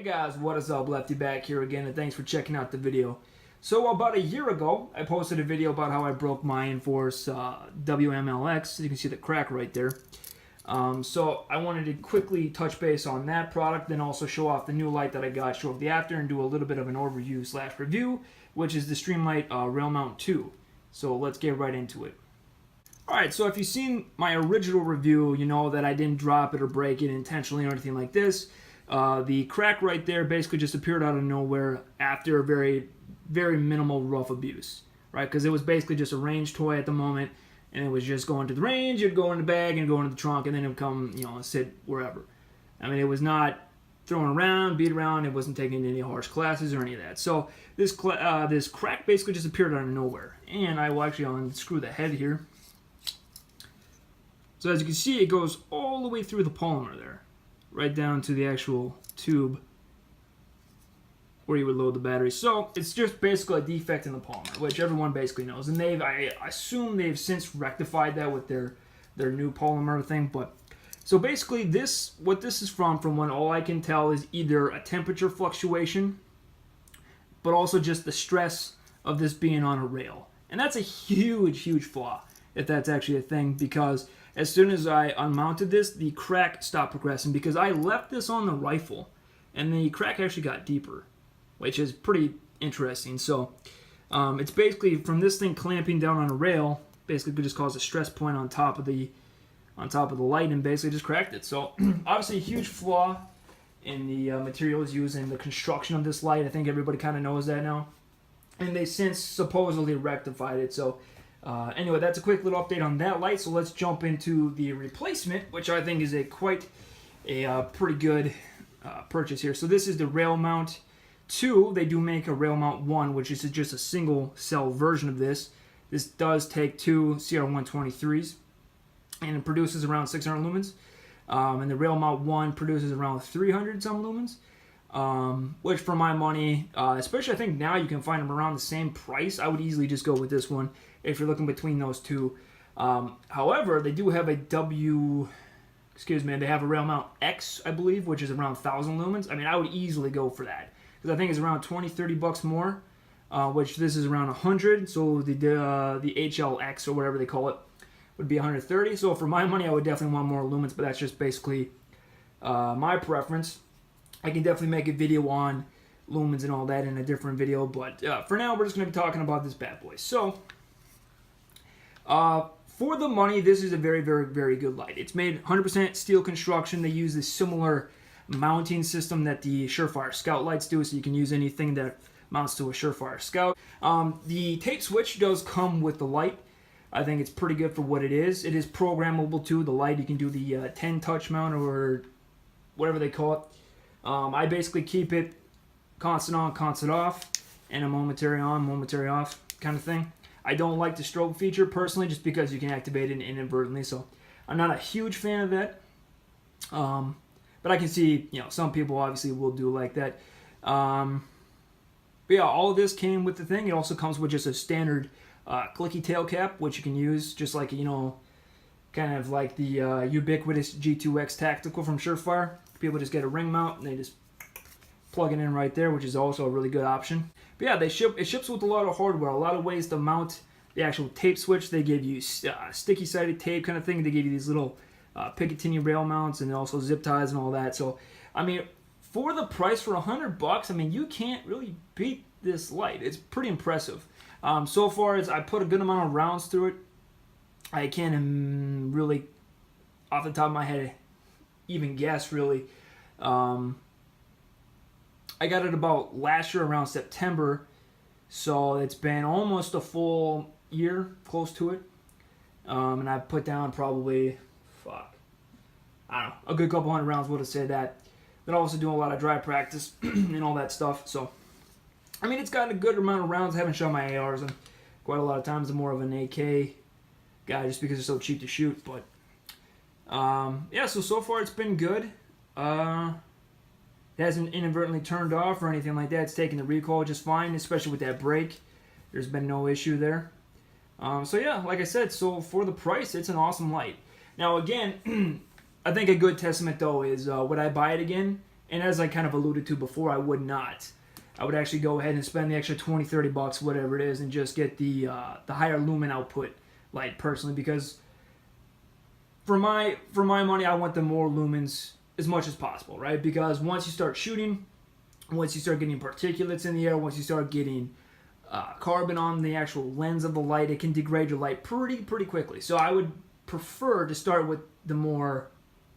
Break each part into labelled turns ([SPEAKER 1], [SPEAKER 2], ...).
[SPEAKER 1] Hey guys, what is up? Lefty back here again, and thanks for checking out the video. So about a year ago, I posted a video about how I broke my Enforce WMLX. You can see the crack right there. So I wanted to quickly touch base on that product, then also show off the new light that I got shortly after, and do a little bit of an overview slash review, which is the Streamlight Railmount 2. So let's get right into it. Alright, so if you've seen my original review, you know that I didn't drop it or break it intentionally or anything like this. The crack right there basically just appeared out of nowhere after very, very minimal rough abuse, right? Because it was basically just a range toy at the moment, and it was just going to the range, it'd go in the bag and go into the trunk, and then it'd come, you know, sit wherever. I mean, it was not thrown around, beat around, it wasn't taking any harsh classes or any of that. So this crack basically just appeared out of nowhere. And I will actually unscrew the head here. So as you can see, it goes all the way through the polymer there, right down to the actual tube where you would load the battery. So it's just basically a defect in the polymer, which everyone basically knows. And I assume they've since rectified that with their new polymer thing. But so basically what this is from what all I can tell is either a temperature fluctuation, but also just the stress of this being on a rail. And that's a huge, huge flaw, if that's actually a thing, because as soon as I unmounted this, the crack stopped progressing because I left this on the rifle and the crack actually got deeper, which is pretty interesting. So it's basically from this thing clamping down on a rail, basically could just cause a stress point on top of the light and basically just cracked it. So obviously a huge flaw in the materials used in the construction of this light. I think everybody kind of knows that now. And they since supposedly rectified it. So anyway, that's a quick little update on that light. So let's jump into the replacement, which I think is pretty good purchase here. So this is the Railmount 2. They do make a Railmount 1, which is just a single cell version of this. This does take two CR123s, and it produces around 600 lumens. And the Railmount 1 produces around 300 some lumens. Which for my money, especially I think now you can find them around the same price. I would easily just go with this one if you're looking between those two. However, they do have a they have a Railmount X, I believe, which is around 1,000 lumens. I mean, I would easily go for that because I think it's around 20-30 bucks more, which this is around 100. So the HLX or whatever they call it would be 130. So for my money, I would definitely want more lumens, but that's just basically my preference. I can definitely make a video on lumens and all that in a different video, but for now, we're just going to be talking about this bad boy. So, for the money, this is a very, very, very good light. It's made 100% steel construction. They use a similar mounting system that the Surefire Scout lights do, so you can use anything that mounts to a Surefire Scout. The tape switch does come with the light. I think it's pretty good for what it is. It is programmable too. The light, you can do the 10 touch mount or whatever they call it. I basically keep it constant on, constant off, and a momentary on, momentary off kind of thing. I don't like the strobe feature personally just because you can activate it inadvertently, so I'm not a huge fan of that. But I can see, you know, some people obviously will do like that. But yeah, all of this came with the thing. It also comes with just a standard clicky tail cap, which you can use just like, you know, kind of like the ubiquitous G2X Tactical from Surefire. People just get a ring mount and they just plug it in right there, which is also a really good option. But yeah, it ships with a lot of hardware, a lot of ways to mount the actual tape switch. They give you sticky sided tape kind of thing. They give you these little Picatinny rail mounts and also zip ties and all that. So I mean, for the price, for $100, I mean, you can't really beat this light. It's pretty impressive. So far as I put a good amount of rounds through it, I can't really, off the top of my head, even guess really. I got it about last year around September, so it's been almost a full year, close to it. And I put down probably, I don't know, a good couple hundred rounds, would have said that. Been also doing a lot of dry practice and all that stuff. So, I mean, it's gotten a good amount of rounds. I haven't shot my ARs, and quite a lot of times I'm more of an AK guy just because it's so cheap to shoot. But yeah, so far it's been good. It hasn't inadvertently turned off or anything like that. It's taking the recoil just fine, especially with that brake. There's been no issue there. So yeah, like I said, so for the price, it's an awesome light. Now again, I think a good testament though is would I buy it again? And as I kind of alluded to before, I would not. I would actually go ahead and spend the extra 20, 30 bucks, whatever it is, and just get the higher lumen output light personally, because for my money, I want the more lumens as much as possible, right? Because once you start shooting, once you start getting particulates in the air, once you start getting carbon on the actual lens of the light, it can degrade your light pretty quickly. So I would prefer to start with the more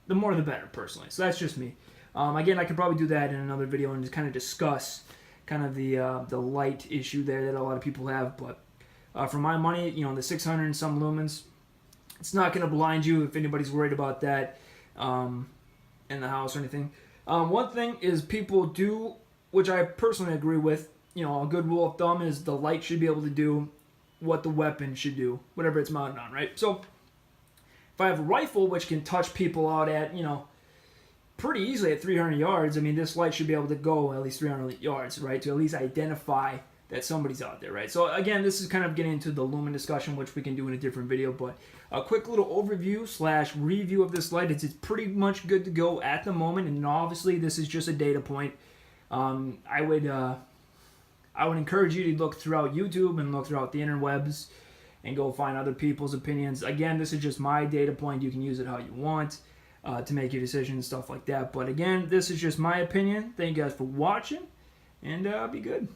[SPEAKER 1] the better, personally. So that's just me. Again, I could probably do that in another video and just kind of discuss kind of the light issue there that a lot of people have. But for my money, you know, the 600 and some lumens, it's not going to blind you if anybody's worried about that in the house or anything. One thing is people do, which I personally agree with, you know, a good rule of thumb is the light should be able to do what the weapon should do, whatever it's mounted on, right? So if I have a rifle which can touch people out at, you know, pretty easily at 300 yards, I mean, this light should be able to go at least 300 yards, right, to at least identify that somebody's out there, right? So again, this is kind of getting into the lumen discussion, which we can do in a different video, but a quick little overview / review of this light. It's pretty much good to go at the moment, and obviously this is just a data point. I would encourage you to look throughout YouTube and look throughout the interwebs and go find other people's opinions. Again, this is just my data point. You can use it how you want to make your decision and stuff like that. But again, this is just my opinion. Thank you guys for watching, and be good.